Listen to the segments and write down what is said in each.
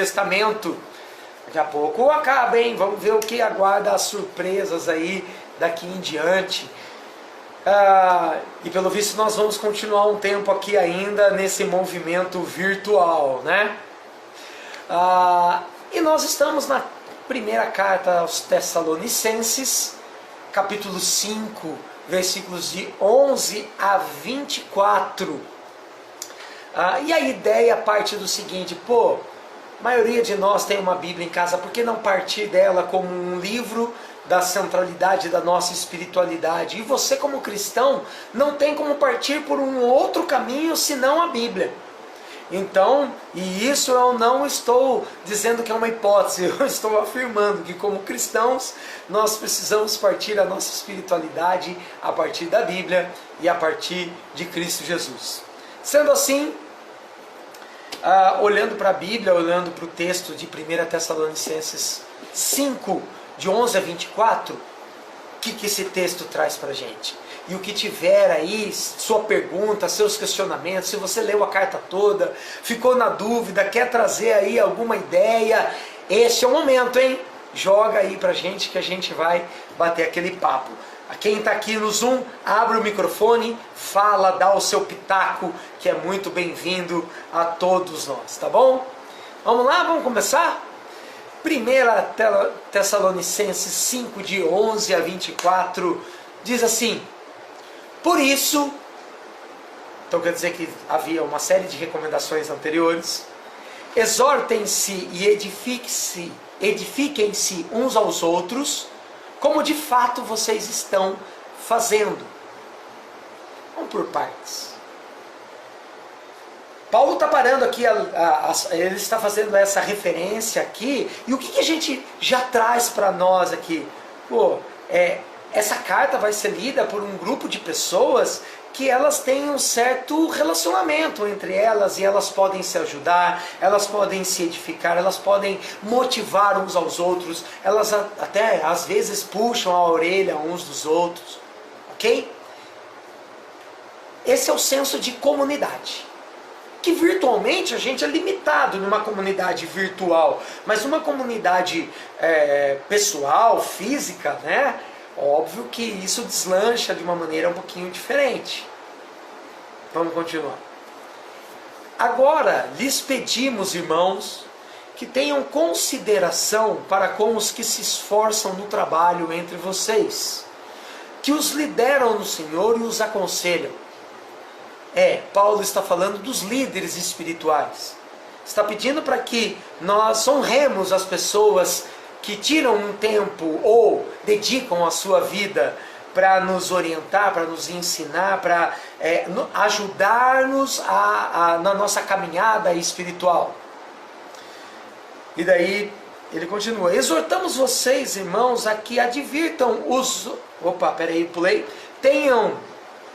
Testamento. Daqui a pouco acaba, hein? Vamos ver o que aguarda as surpresas aí daqui em diante. E pelo visto nós vamos continuar um tempo aqui ainda nesse movimento virtual, né? E nós estamos na primeira carta aos Tessalonicenses, capítulo 5, versículos de 11 a 24. E a ideia parte do seguinte: a maioria de nós tem uma Bíblia em casa, por que não partir dela como um livro da centralidade da nossa espiritualidade? E você, como cristão, não tem como partir por um outro caminho senão a Bíblia. Então, e isso eu não estou dizendo que é uma hipótese, eu estou afirmando que como cristãos nós precisamos partir a nossa espiritualidade a partir da Bíblia e a partir de Cristo Jesus. Sendo assim, olhando para a Bíblia, olhando para o texto de 1 Tessalonicenses 5, de 11 a 24, o que esse texto traz para a gente? E o que tiver aí, sua pergunta, seus questionamentos, se você leu a carta toda, ficou na dúvida, quer trazer aí alguma ideia, esse é o momento, hein? Joga aí pra gente que a gente vai bater aquele papo. Quem está aqui no Zoom, abre o microfone, fala, dá o seu pitaco, que é muito bem-vindo a todos nós, tá bom? Vamos lá, vamos começar? 1 Tessalonicenses 5, de 11 a 24, diz assim: por isso, então quer dizer que havia uma série de recomendações anteriores, exortem-se e edifiquem-se uns aos outros, como de fato vocês estão fazendo. Vamos por partes. Paulo está parando aqui, ele está fazendo essa referência aqui, e o que a gente já traz para nós aqui? Essa carta vai ser lida por um grupo de pessoas que elas têm um certo relacionamento entre elas, e elas podem se ajudar, elas podem se edificar, elas podem motivar uns aos outros, elas até às vezes puxam a orelha uns dos outros, ok? Esse é o senso de comunidade, que virtualmente a gente é limitado numa comunidade virtual, mas numa comunidade pessoal, física, né? Óbvio que isso deslancha de uma maneira um pouquinho diferente. Vamos continuar. Agora lhes pedimos, irmãos, que tenham consideração para com os que se esforçam no trabalho entre vocês, que os lideram no Senhor e os aconselham. Paulo está falando dos líderes espirituais. Está pedindo para que nós honremos as pessoas que tiram um tempo ou dedicam a sua vida para nos orientar, para nos ensinar, para ajudar-nos na nossa caminhada espiritual. E daí ele continua: exortamos vocês, irmãos, a que advirtam os...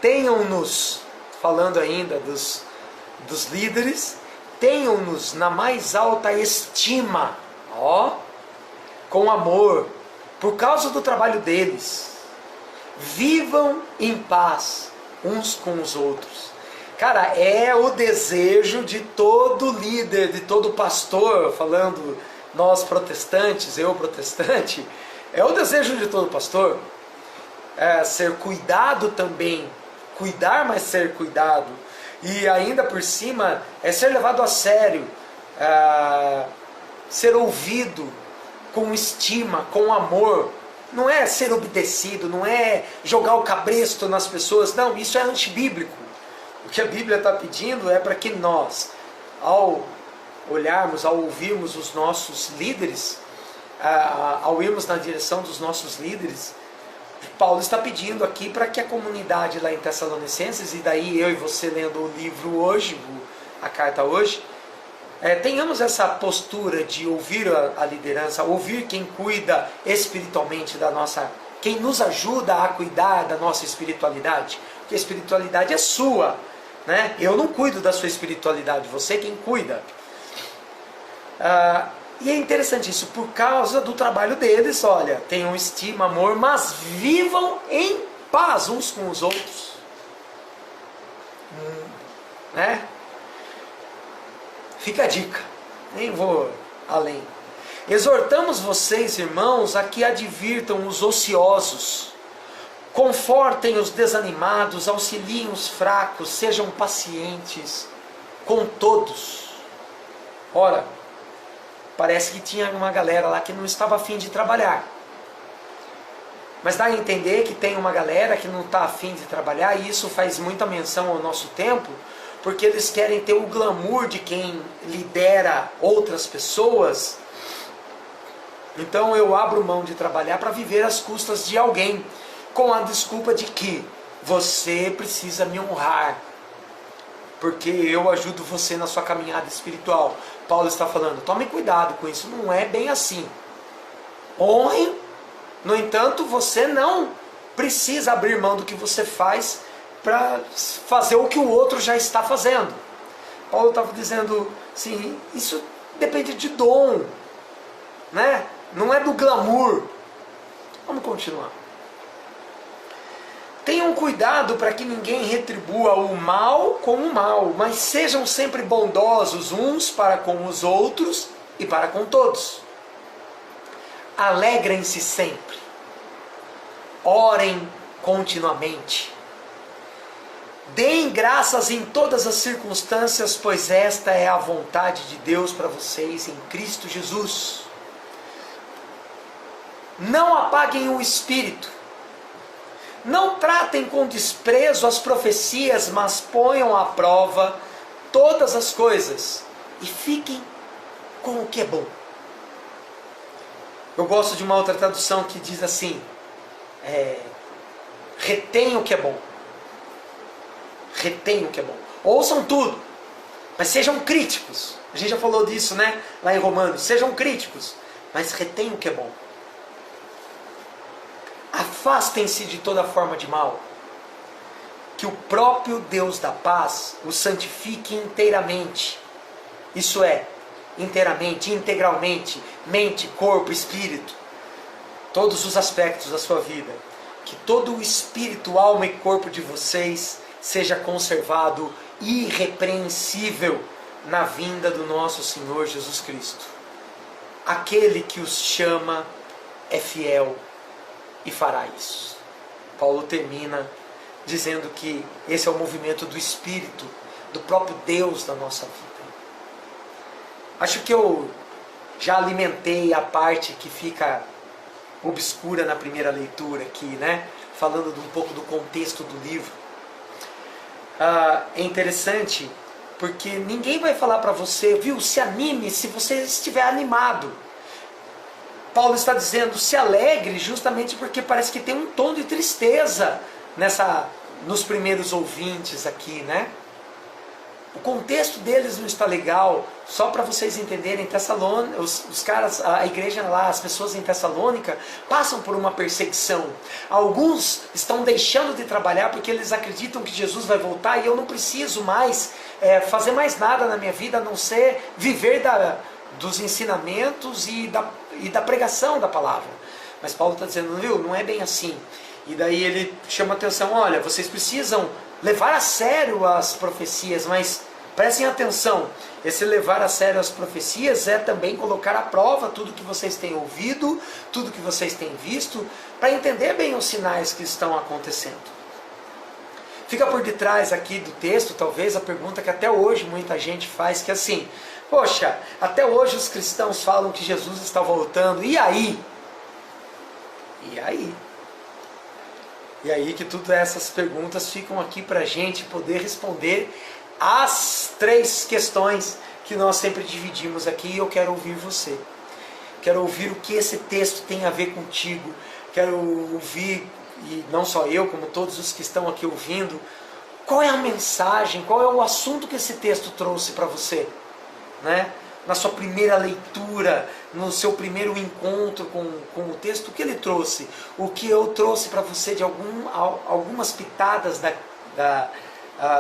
Tenham-nos, falando ainda dos líderes, tenham-nos na mais alta estima, com amor, por causa do trabalho deles. Vivam em paz uns com os outros. Cara, é o desejo de todo líder, de todo pastor, falando nós protestantes, eu protestante, é o desejo de todo pastor, ser cuidado também, cuidar, mas ser cuidado, e ainda por cima ser levado a sério, ser ouvido com estima, com amor. Não é ser obedecido, não é jogar o cabresto nas pessoas, não, isso é antibíblico. O que a Bíblia está pedindo é para que nós, ao olharmos, ao ouvirmos os nossos líderes, ao irmos na direção dos nossos líderes, Paulo está pedindo aqui para que a comunidade lá em Tessalonicenses, e daí eu e você lendo o livro hoje, a carta hoje, tenhamos essa postura de ouvir a liderança, ouvir quem cuida espiritualmente da nossa, quem nos ajuda a cuidar da nossa espiritualidade, porque a espiritualidade é sua, né? Eu não cuido da sua espiritualidade, você é quem cuida. E é interessante isso, por causa do trabalho deles, olha, tenham estima, amor, mas vivam em paz uns com os outros. Né? Fica a dica, nem vou além. Exortamos vocês, irmãos, a que advirtam os ociosos, confortem os desanimados, auxiliem os fracos, sejam pacientes com todos. Ora, parece que tinha uma galera lá que não estava a fim de trabalhar. Mas dá a entender que tem uma galera que não está a fim de trabalhar, e isso faz muita menção ao nosso tempo, porque eles querem ter o glamour de quem lidera outras pessoas. Então eu abro mão de trabalhar para viver às custas de alguém, com a desculpa de que você precisa me honrar, porque eu ajudo você na sua caminhada espiritual. Paulo está falando, tome cuidado com isso, não é bem assim. Honre, no entanto, você não precisa abrir mão do que você faz para fazer o que o outro já está fazendo. Paulo estava dizendo assim, isso depende de dom, né? Não é do glamour. Vamos continuar. Tenham cuidado para que ninguém retribua o mal com o mal, mas sejam sempre bondosos uns para com os outros e para com todos. Alegrem-se sempre. Orem continuamente. Deem graças em todas as circunstâncias, pois esta é a vontade de Deus para vocês em Cristo Jesus. Não apaguem o espírito. Não tratem com desprezo as profecias, mas ponham à prova todas as coisas e fiquem com o que é bom. Eu gosto de uma outra tradução que diz assim, retenham o que é bom. Retenham o que é bom. Ouçam tudo, mas sejam críticos. A gente já falou disso, né? Lá em Romanos. Sejam críticos, mas retenham o que é bom. Afastem-se de toda forma de mal, que o próprio Deus da paz os santifique inteiramente, isso é, inteiramente, integralmente, mente, corpo, espírito, todos os aspectos da sua vida, que todo o espírito, alma e corpo de vocês seja conservado irrepreensível na vinda do nosso Senhor Jesus Cristo. Aquele que os chama é fiel e fará isso. Paulo termina dizendo que esse é o movimento do Espírito, do próprio Deus da nossa vida. Acho que eu já alimentei a parte que fica obscura na primeira leitura aqui, né? Falando um pouco do contexto do livro. É interessante porque ninguém vai falar para você, viu, se anime se você estiver animado. Paulo está dizendo, se alegre, justamente porque parece que tem um tom de tristeza nos primeiros ouvintes aqui, né? O contexto deles não está legal, só para vocês entenderem, os caras, a igreja lá, as pessoas em Tessalônica, passam por uma perseguição. Alguns estão deixando de trabalhar porque eles acreditam que Jesus vai voltar e eu não preciso mais fazer mais nada na minha vida, a não ser viver dos ensinamentos e da pregação da palavra. Mas Paulo está dizendo, viu, não é bem assim. E daí ele chama a atenção, olha, vocês precisam levar a sério as profecias, mas prestem atenção, esse levar a sério as profecias é também colocar à prova tudo que vocês têm ouvido, tudo que vocês têm visto, para entender bem os sinais que estão acontecendo. Fica por detrás aqui do texto, talvez, a pergunta que até hoje muita gente faz, que é assim, poxa, até hoje os cristãos falam que Jesus está voltando, e aí? E aí? E aí que todas essas perguntas ficam aqui para a gente poder responder as 3 questões que nós sempre dividimos aqui, e eu quero ouvir você. Quero ouvir o que esse texto tem a ver contigo. Quero ouvir, e não só eu, como todos os que estão aqui ouvindo, qual é a mensagem, qual é o assunto que esse texto trouxe para você, né? Na sua primeira leitura, no seu primeiro encontro com o texto, o que ele trouxe? O que eu trouxe para você de algumas pitadas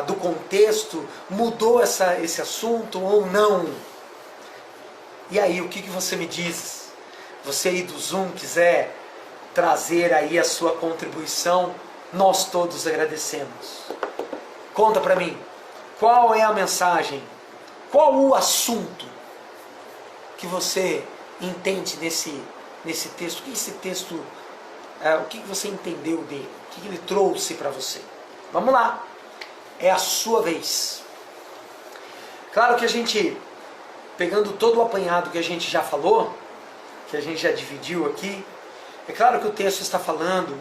do contexto, mudou esse assunto ou não? E aí, o que você me diz? Você aí do Zoom quiser trazer aí a sua contribuição, nós todos agradecemos. Conta para mim, qual é a mensagem? Qual o assunto? que você entende nesse texto? O que esse texto, o que você entendeu dele? O que ele trouxe para você? Vamos lá, é a sua vez. Claro que a gente, pegando todo o apanhado que a gente já falou, que a gente já dividiu aqui, é claro que o texto está falando,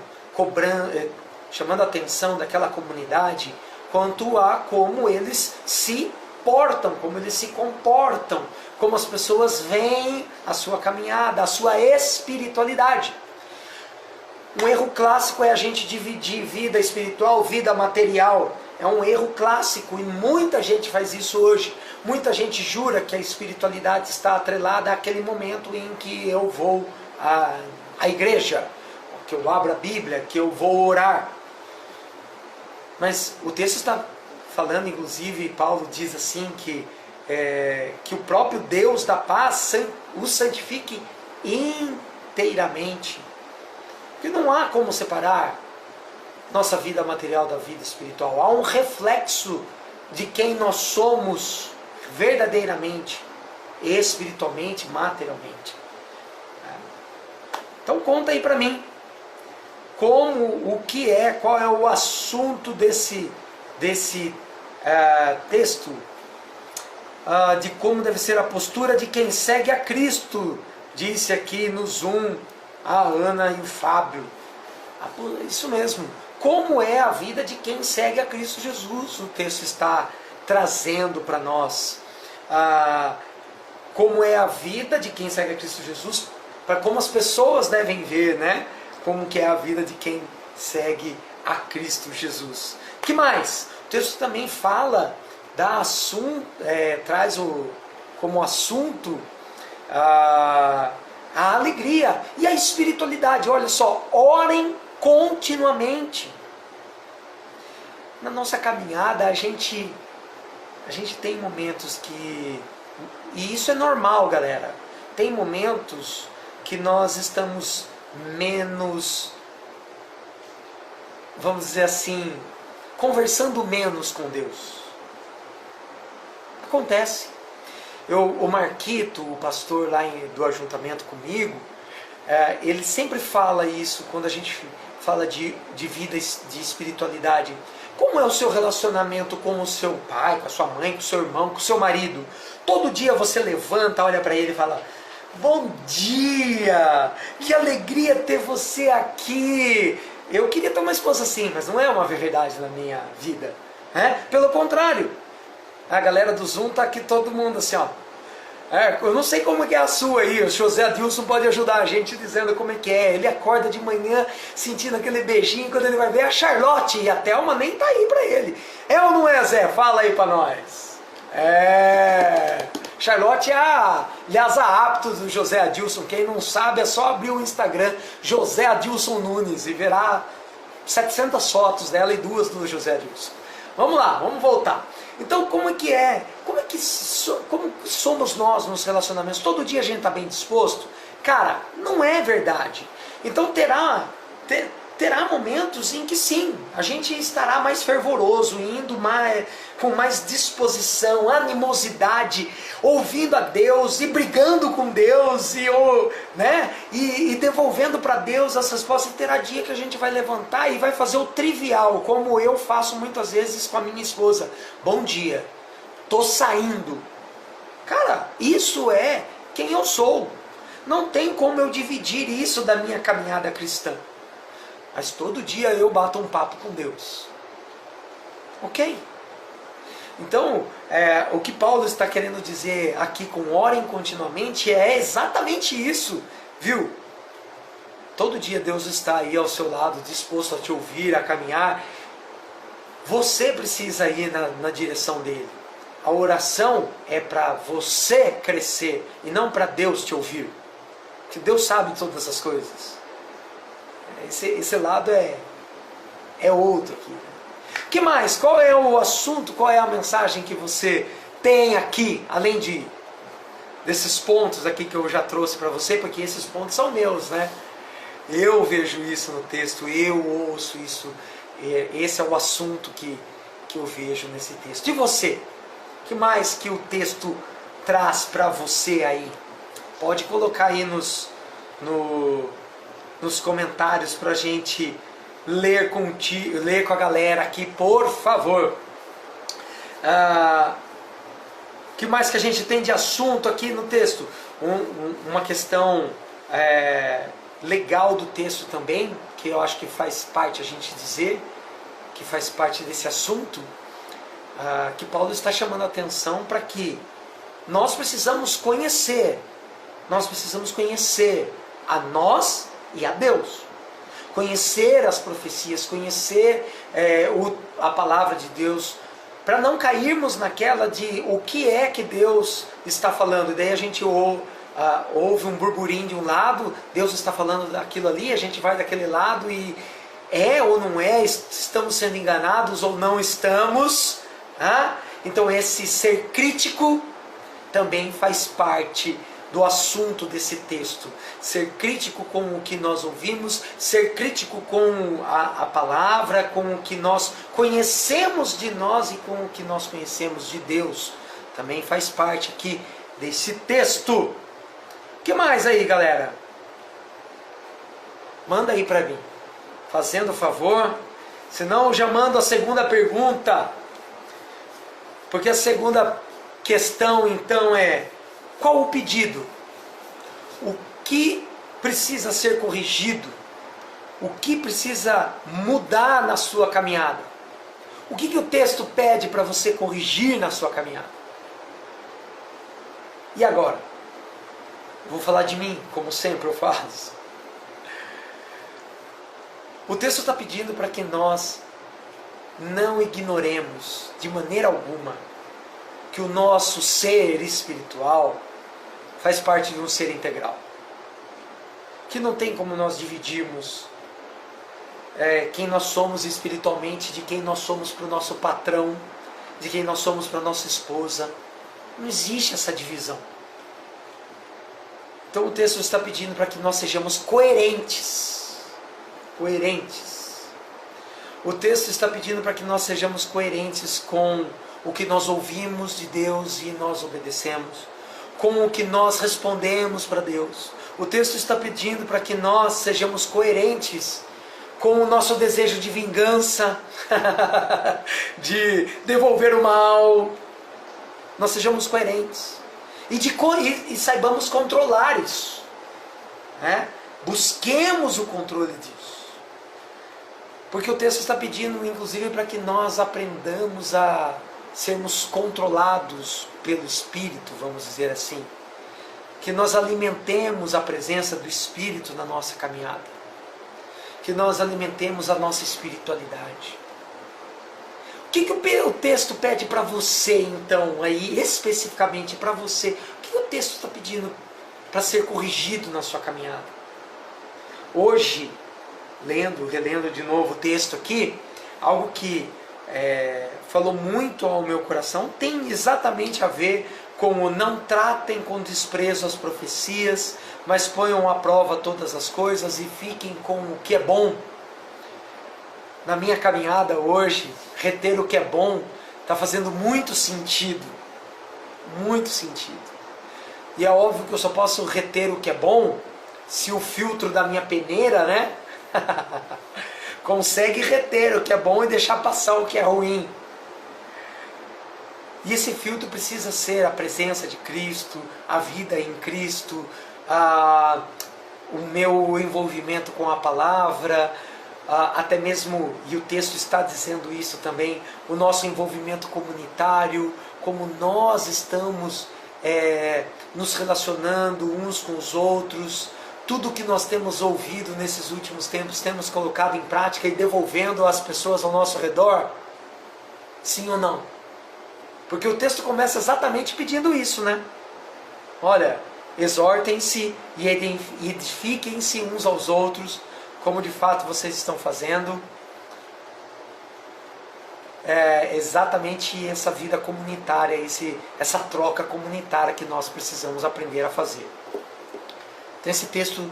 chamando a atenção daquela comunidade quanto a como eles se portam, como eles se comportam, como as pessoas veem a sua caminhada, a sua espiritualidade. Um erro clássico é a gente dividir vida espiritual, vida material. É um erro clássico e muita gente faz isso hoje. Muita gente jura que a espiritualidade está atrelada àquele momento em que eu vou à igreja, que eu abro a Bíblia, que eu vou orar. Mas o texto está falando, inclusive, Paulo diz assim, que o próprio Deus da paz o santifique inteiramente. Que não há como separar nossa vida material da vida espiritual. Há um reflexo de quem nós somos verdadeiramente, espiritualmente, materialmente. Então conta aí para mim qual é o assunto desse texto, de como deve ser a postura de quem segue a Cristo. Disse aqui no Zoom a Ana e o Fábio. Isso mesmo. Como é a vida de quem segue a Cristo Jesus? O texto está trazendo para nós. Como é a vida de quem segue a Cristo Jesus, para como as pessoas devem ver, né? Como que é a vida de quem segue a Cristo Jesus. Que mais? O texto também fala traz como assunto a alegria e a espiritualidade. Olha só, orem continuamente. Na nossa caminhada a gente tem momentos e isso é normal, galera, tem momentos que nós estamos menos, vamos dizer assim, conversando menos com Deus. Acontece. O Marquito, o pastor lá do ajuntamento comigo, ele sempre fala isso quando a gente fala de vida, de espiritualidade. Como é o seu relacionamento com o seu pai, com a sua mãe, com o seu irmão, com o seu marido? Todo dia você levanta, olha para ele e fala: bom dia, que alegria ter você aqui. Eu queria ter uma esposa assim, mas não é uma verdade na minha vida. Pelo contrário, a galera do Zoom tá aqui todo mundo assim, ó. Eu não sei como que é a sua aí, o José Adilson pode ajudar a gente dizendo como é que é. Ele acorda de manhã sentindo aquele beijinho, quando ele vai ver a Charlotte, e a Thelma nem tá aí pra ele. É ou não é, Zé? Fala aí pra nós. Charlotte é a Lhasa Aptos do José Adilson. Quem não sabe é só abrir o Instagram José Adilson Nunes e verá 700 fotos dela e 2 do José Adilson. Vamos lá, vamos voltar. Então como somos nós nos relacionamentos? Todo dia a gente está bem disposto? Cara, não é verdade. Então terá momentos em que sim, a gente estará mais fervoroso, indo com mais disposição, animosidade, ouvindo a Deus e brigando com Deus e devolvendo para Deus as respostas. E terá dia que a gente vai levantar e vai fazer o trivial, como eu faço muitas vezes com a minha esposa. Bom dia, tô saindo. Cara, isso é quem eu sou. Não tem como eu dividir isso da minha caminhada cristã. Mas todo dia eu bato um papo com Deus. Ok? Então, o que Paulo está querendo dizer aqui com orem continuamente é exatamente isso. Viu? Todo dia Deus está aí ao seu lado, disposto a te ouvir, a caminhar. Você precisa ir na direção dele. A oração é para você crescer e não para Deus te ouvir. Porque Deus sabe todas as coisas. Esse lado é outro aqui. O que mais? Qual é o assunto, qual é a mensagem que você tem aqui, além desses pontos aqui que eu já trouxe para você, porque esses pontos são meus, né? Eu vejo isso no texto, eu ouço isso, esse é o assunto que eu vejo nesse texto. E você? O que mais que o texto traz para você aí? Pode colocar aí nos comentários para a gente ler com a galera aqui, por favor. Que mais que a gente tem de assunto aqui no texto? Uma questão legal do texto também, que eu acho que faz parte a gente dizer, que faz parte desse assunto, que Paulo está chamando a atenção para que nós precisamos conhecer a nós e a Deus. Conhecer as profecias, conhecer a palavra de Deus, para não cairmos naquela de o que é que Deus está falando. E daí a gente ouve um burburinho de um lado, Deus está falando daquilo ali, a gente vai daquele lado e é ou não é, estamos sendo enganados ou não estamos. Então esse ser crítico também faz parte do assunto desse texto. Ser crítico com o que nós ouvimos, ser crítico com a palavra, com o que nós conhecemos de nós e com o que nós conhecemos de Deus. Também faz parte aqui desse texto. O que mais aí, galera? Manda aí para mim, fazendo o favor. Senão eu já mando a segunda pergunta. Porque a segunda questão então é: qual o pedido? O que precisa ser corrigido? O que precisa mudar na sua caminhada? O que o texto pede para você corrigir na sua caminhada? E agora? Vou falar de mim, como sempre eu faço. O texto está pedindo para que nós não ignoremos de maneira alguma que o nosso ser espiritual faz parte de um ser integral. Que não tem como nós dividirmos quem nós somos espiritualmente de quem nós somos para o nosso patrão, de quem nós somos para a nossa esposa. Não existe essa divisão. Então o texto está pedindo para que nós sejamos coerentes. Coerentes. O texto está pedindo para que nós sejamos coerentes com o que nós ouvimos de Deus e nós obedecemos, com o que nós respondemos para Deus. O texto está pedindo para que nós sejamos coerentes com o nosso desejo de vingança, de devolver o mal. Nós sejamos coerentes e saibamos controlar isso, Busquemos o controle disso, porque o texto está pedindo inclusive para que nós aprendamos a sermos controlados pelo Espírito, vamos dizer assim, que nós alimentemos a presença do Espírito na nossa caminhada, que nós alimentemos a nossa espiritualidade. O que o texto pede para você então, aí especificamente para você? O que o texto está pedindo para ser corrigido na sua caminhada? Hoje, relendo de novo o texto aqui, algo que falou muito ao meu coração, tem exatamente a ver com o não tratem com desprezo as profecias, mas ponham à prova todas as coisas e fiquem com o que é bom. Na minha caminhada hoje, reter o que é bom está fazendo muito sentido. Muito sentido. E é óbvio que eu só posso reter o que é bom se o filtro da minha peneira, consegue reter o que é bom e deixar passar o que é ruim. E esse filtro precisa ser a presença de Cristo, a vida em Cristo, o meu envolvimento com a palavra, até mesmo, e o texto está dizendo isso também, o nosso envolvimento comunitário, como nós estamos nos relacionando uns com os outros, tudo que nós temos ouvido nesses últimos tempos, temos colocado em prática e devolvendo às pessoas ao nosso redor? Sim ou não? Porque o texto começa exatamente pedindo isso, Olha, exortem-se e edifiquem-se uns aos outros, como de fato vocês estão fazendo. É exatamente essa vida comunitária, essa troca comunitária que nós precisamos aprender a fazer. Então esse texto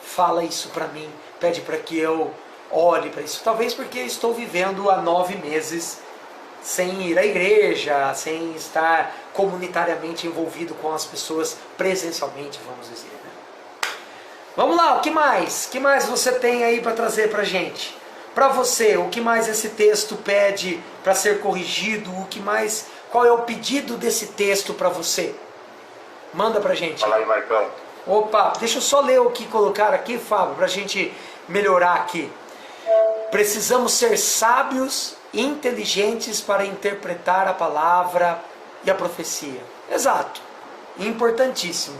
fala isso para mim, pede para que eu olhe para isso. Talvez porque eu estou vivendo há 9 meses sem ir à igreja, sem estar comunitariamente envolvido com as pessoas presencialmente, vamos dizer. Né? Vamos lá, o que mais? O que mais você tem aí para trazer para a gente? Para você, o que mais esse texto pede para ser corrigido? O que mais? Qual é o pedido desse texto para você? Manda para a gente. Fala aí, Marcão. Opa, deixa eu só ler o que colocaram aqui, Fábio, para a gente melhorar aqui. Precisamos ser sábios e inteligentes para interpretar a palavra e a profecia. Exato. Importantíssimo.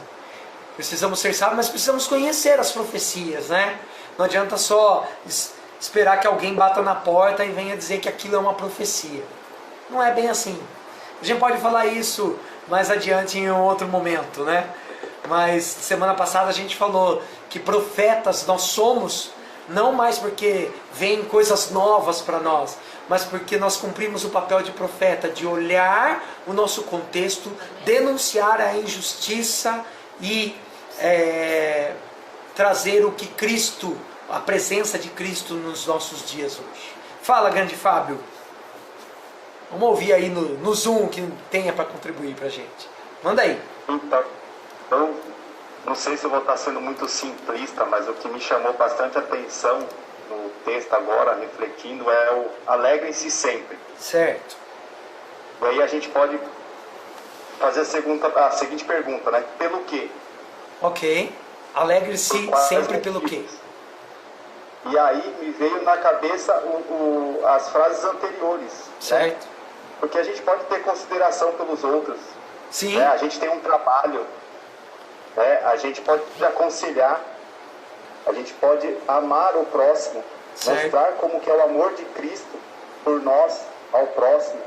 Precisamos ser sábios, mas precisamos conhecer as profecias, né? Não adianta só esperar que alguém bata na porta e venha dizer que aquilo é uma profecia. Não é bem assim. A gente pode falar isso mais adiante em um outro momento, né? Mas semana passada a gente falou que profetas nós somos, não mais porque vêm coisas novas para nós, mas porque nós cumprimos o papel de profeta, de olhar o nosso contexto, denunciar a injustiça e trazer o que Cristo, a presença de Cristo nos nossos dias hoje. Fala, grande Fábio. Vamos ouvir aí no Zoom que tenha para contribuir para a gente. Manda aí. Então, eu não sei se eu vou estar sendo muito simplista, mas o que me chamou bastante atenção no texto agora, refletindo, é o alegrem-se sempre. Certo. E aí a gente pode fazer a seguinte pergunta, né? Pelo quê? Ok. Alegre-se sempre pelo quê? E aí me veio na cabeça as frases anteriores. Certo. Né? Porque a gente pode ter consideração pelos outros. Sim. Né? A gente tem um trabalho. Né? A gente pode aconselhar. A gente pode amar o próximo. Certo. Mostrar como que é o amor de Cristo por nós, ao próximo.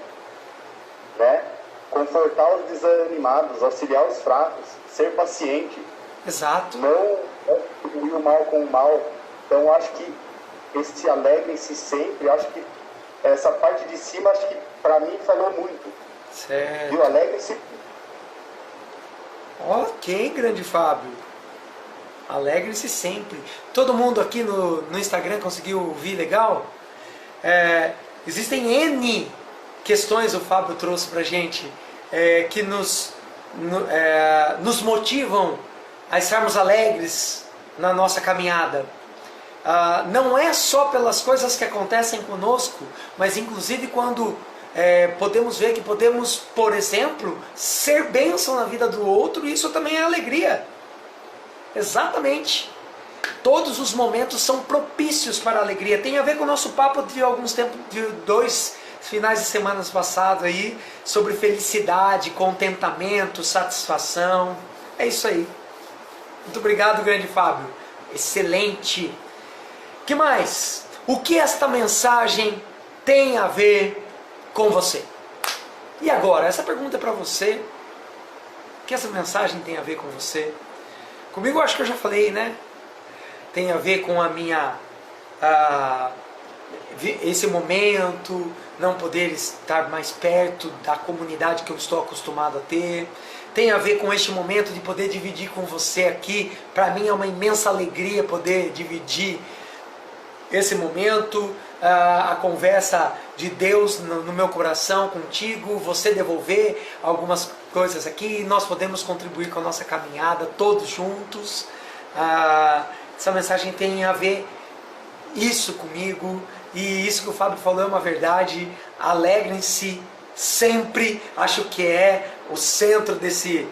Né? Confortar os desanimados, auxiliar os fracos, ser paciente. Exato. Não retribuir o mal com o mal. Então acho que esse alegrem-se sempre, acho que essa parte de cima, acho que para mim falou muito. Certo. Viu? Alegre-se. Ok, grande Fábio. Alegre-se sempre. Todo mundo aqui no Instagram conseguiu ouvir legal? Existem N questões o Fábio trouxe pra gente que nos motivam a estarmos alegres na nossa caminhada. Não é só pelas coisas que acontecem conosco, mas inclusive quando podemos ver que podemos, por exemplo, ser bênção na vida do outro, e isso também é alegria. Exatamente. Todos os momentos são propícios para a alegria. Tem a ver com o nosso papo de alguns tempos, de 2 finais de semanas passados aí, sobre felicidade, contentamento, satisfação. É isso aí. Muito obrigado, grande Fábio. Excelente. Que mais? O que esta mensagem tem a ver com você? E agora, essa pergunta é para você. O que essa mensagem tem a ver com você? Comigo eu acho que eu já falei, né? Tem a ver com a minha... esse momento, não poder estar mais perto da comunidade que eu estou acostumado a ter. Tem a ver com este momento de poder dividir com você aqui. Para mim é uma imensa alegria poder dividir esse momento, a conversa de Deus no meu coração contigo, você devolver algumas coisas aqui, nós podemos contribuir com a nossa caminhada todos juntos. Essa mensagem tem a ver isso comigo, e isso que o Fábio falou é uma verdade. Alegrem-se sempre, acho que é o centro desse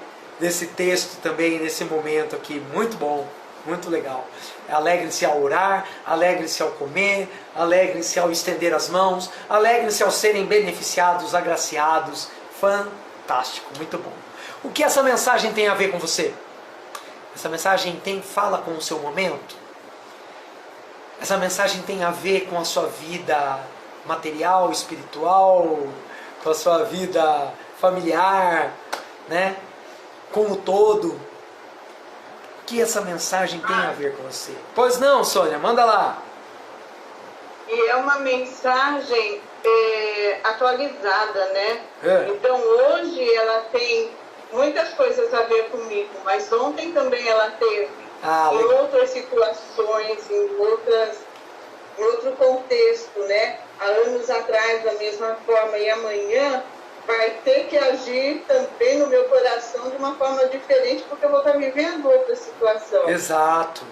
texto também, nesse momento aqui, muito bom. Muito legal. Alegrem-se ao orar, alegrem-se ao comer, alegrem-se ao estender as mãos, alegrem-se ao serem beneficiados, agraciados. Fantástico, muito bom. O que essa mensagem tem a ver com você? Essa mensagem fala com o seu momento? Essa mensagem tem a ver com a sua vida material, espiritual, com a sua vida familiar, né? Com o todo. O que essa mensagem tem a ver com você? Pois não, Sônia, manda lá. E é uma mensagem atualizada, né? Então hoje ela tem muitas coisas a ver comigo, mas ontem também ela teve em outras situações, em outras em outro contexto, né? Há anos atrás, da mesma forma, e amanhã vai ter que agir também no meu coração de uma forma diferente, porque eu vou estar vivendo outra situação. Exato,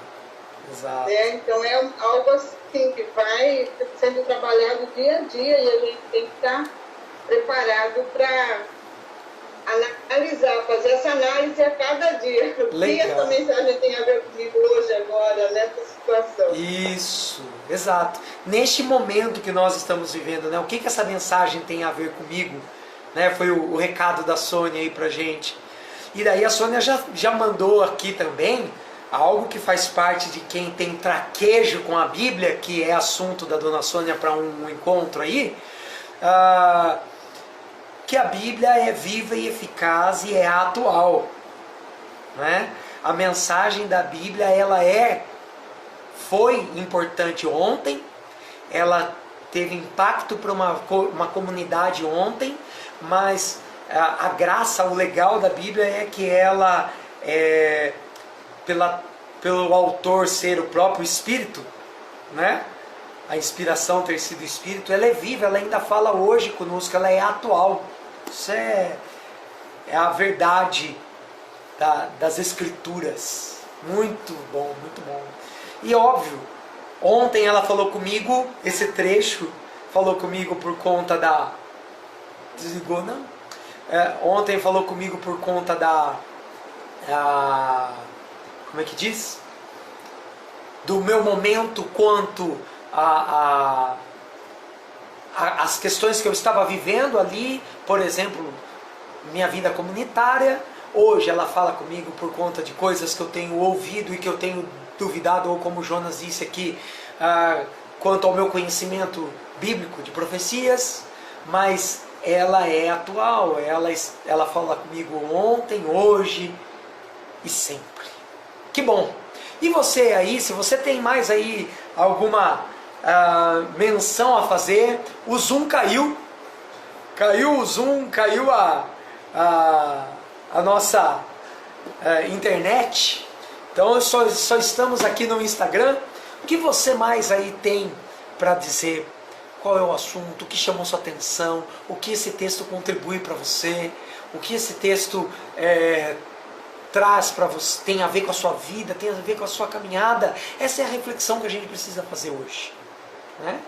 exato. Né? Então é algo assim que vai sendo trabalhado dia a dia e a gente tem que estar preparado para analisar, fazer essa análise a cada dia. O que essa mensagem tem a ver comigo hoje, agora, nessa situação? Isso, exato. Neste momento que nós estamos vivendo, né? O que essa mensagem tem a ver comigo? Né? Foi o recado da Sônia aí pra gente. E daí a Sônia já mandou aqui também algo que faz parte de quem tem traquejo com a Bíblia, que é assunto da dona Sônia para um encontro aí. Que a Bíblia é viva e eficaz e é atual, né? A mensagem da Bíblia foi importante ontem, ela teve impacto para uma comunidade ontem, mas a graça, o legal da Bíblia é que ela, pelo autor ser o próprio Espírito, né? A inspiração ter sido o Espírito, ela é viva, ela ainda fala hoje conosco, ela é atual. Isso é a verdade das Escrituras. Muito bom, muito bom. E óbvio, ontem ela falou comigo, esse trecho falou comigo por conta da... Desligou, não? Ontem falou comigo por conta da... como é que diz? Do meu momento quanto as questões que eu estava vivendo ali, por exemplo, minha vida comunitária. Hoje ela fala comigo por conta de coisas que eu tenho ouvido e que eu tenho duvidado, ou como Jonas disse aqui, quanto ao meu conhecimento bíblico de profecias, mas ela é atual, ela fala comigo ontem, hoje e sempre. Que bom! E você aí, se você tem mais aí alguma menção a fazer, o Zoom caiu o Zoom, caiu a nossa internet, então só estamos aqui no Instagram. O que você mais aí tem para dizer? Qual é o assunto? O que chamou sua atenção? O que esse texto contribui para você? O que esse texto traz para você? Tem a ver com a sua vida? Tem a ver com a sua caminhada? Essa é a reflexão que a gente precisa fazer hoje, né?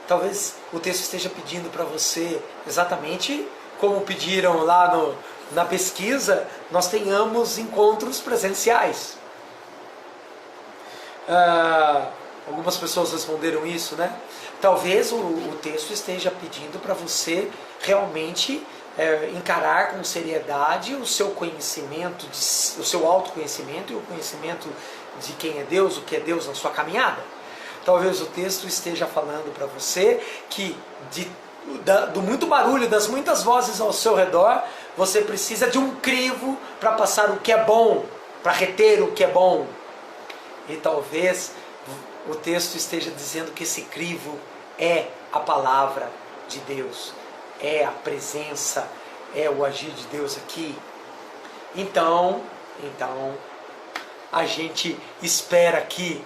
Talvez o texto esteja pedindo para você, exatamente como pediram lá na pesquisa, nós tenhamos encontros presenciais. Algumas pessoas responderam isso, né? Talvez o texto esteja pedindo para você realmente encarar com seriedade o seu conhecimento, o seu autoconhecimento e o conhecimento de quem é Deus, o que é Deus na sua caminhada. Talvez o texto esteja falando para você que do muito barulho, das muitas vozes ao seu redor, você precisa de um crivo para passar o que é bom, para reter o que é bom. E talvez o texto esteja dizendo que esse crivo é a palavra de Deus, é a presença, é o agir de Deus aqui. Então a gente espera que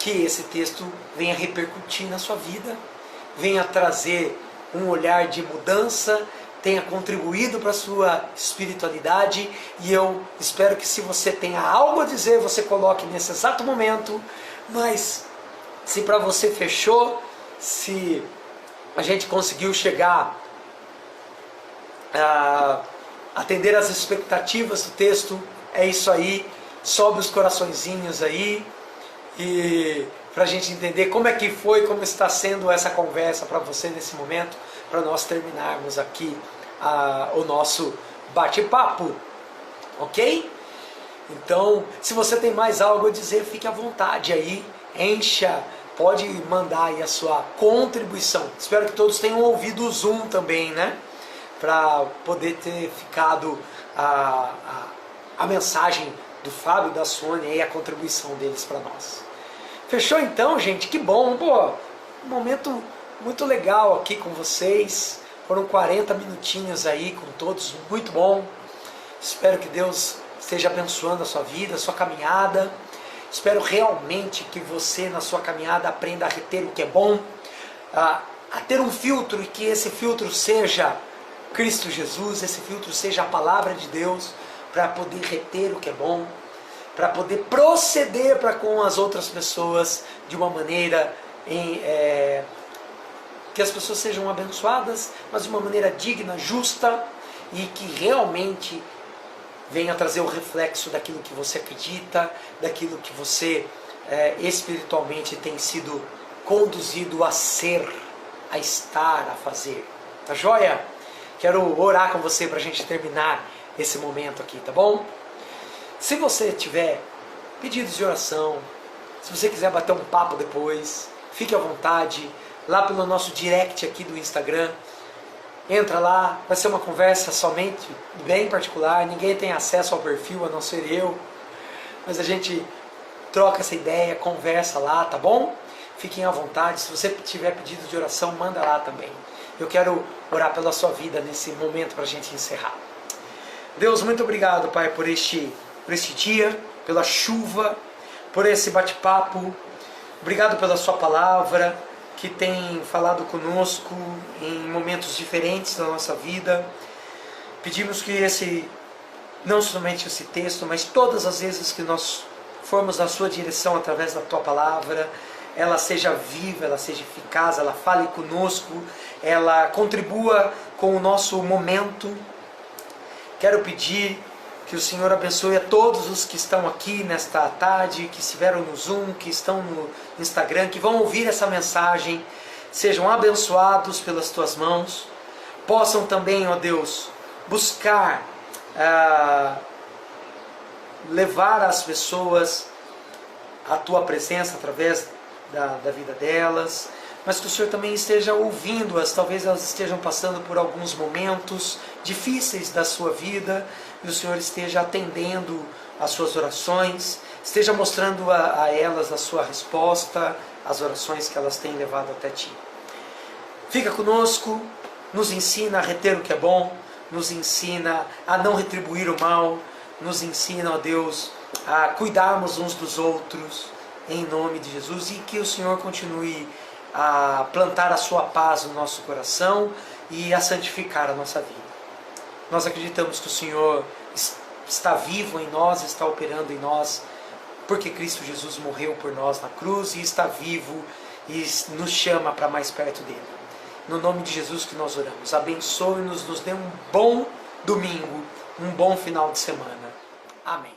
esse texto venha repercutir na sua vida, venha trazer um olhar de mudança, tenha contribuído para a sua espiritualidade, e eu espero que, se você tenha algo a dizer, você coloque nesse exato momento. Mas se para você fechou, se a gente conseguiu chegar a atender as expectativas do texto, é isso aí. Sobe os coraçõezinhos aí, e para a gente entender como é que foi, como está sendo essa conversa para você nesse momento, para nós terminarmos aqui o nosso bate-papo, ok? Então, se você tem mais algo a dizer, fique à vontade aí, encha, pode mandar aí a sua contribuição. Espero que todos tenham ouvido o Zoom também, né? Para poder ter ficado a mensagem do Fábio e da Sônia e a contribuição deles para nós. Fechou então, gente? Que bom! Pô, um momento muito legal aqui com vocês. Foram 40 minutinhos aí com todos, muito bom. Espero que Deus esteja abençoando a sua vida, a sua caminhada. Espero realmente que você, na sua caminhada, aprenda a reter o que é bom, a ter um filtro, e que esse filtro seja Cristo Jesus, esse filtro seja a palavra de Deus, para poder reter o que é bom, para poder proceder para com as outras pessoas de uma maneira que as pessoas sejam abençoadas, mas de uma maneira digna, justa, e que realmente venha trazer o reflexo daquilo que você acredita, daquilo que você espiritualmente tem sido conduzido a ser, a estar, a fazer. Tá joia? Quero orar com você para a gente terminar esse momento aqui, tá bom? Se você tiver pedidos de oração, se você quiser bater um papo depois, fique à vontade, lá pelo nosso direct aqui do Instagram. Entra lá, vai ser uma conversa somente bem particular, ninguém tem acesso ao perfil a não ser eu, mas a gente troca essa ideia, conversa lá, tá bom? Fiquem à vontade, se você tiver pedido de oração, manda lá também. Eu quero orar pela sua vida nesse momento para a gente encerrar. Deus, muito obrigado, Pai, por este dia, pela chuva, por esse bate-papo. Obrigado pela sua palavra, que tem falado conosco em momentos diferentes da nossa vida. Pedimos que não somente esse texto, mas todas as vezes que nós formos na sua direção através da tua palavra, ela seja viva, ela seja eficaz, ela fale conosco, ela contribua com o nosso momento. Quero pedir que o Senhor abençoe a todos os que estão aqui nesta tarde, que estiveram no Zoom, que estão no Instagram, que vão ouvir essa mensagem, sejam abençoados pelas tuas mãos, possam também, ó Deus, buscar levar as pessoas à tua presença através da vida delas, mas que o Senhor também esteja ouvindo-as, talvez elas estejam passando por alguns momentos difíceis da sua vida, e o Senhor esteja atendendo às suas orações, esteja mostrando a elas a sua resposta, as orações que elas têm levado até ti. Fica conosco, nos ensina a reter o que é bom, nos ensina a não retribuir o mal, nos ensina, ó Deus, a cuidarmos uns dos outros, em nome de Jesus, e que o Senhor continue a plantar a sua paz no nosso coração e a santificar a nossa vida. Nós acreditamos que o Senhor está vivo em nós, está operando em nós, porque Cristo Jesus morreu por nós na cruz e está vivo e nos chama para mais perto dele. No nome de Jesus que nós oramos. Abençoe-nos, nos dê um bom domingo, um bom final de semana. Amém.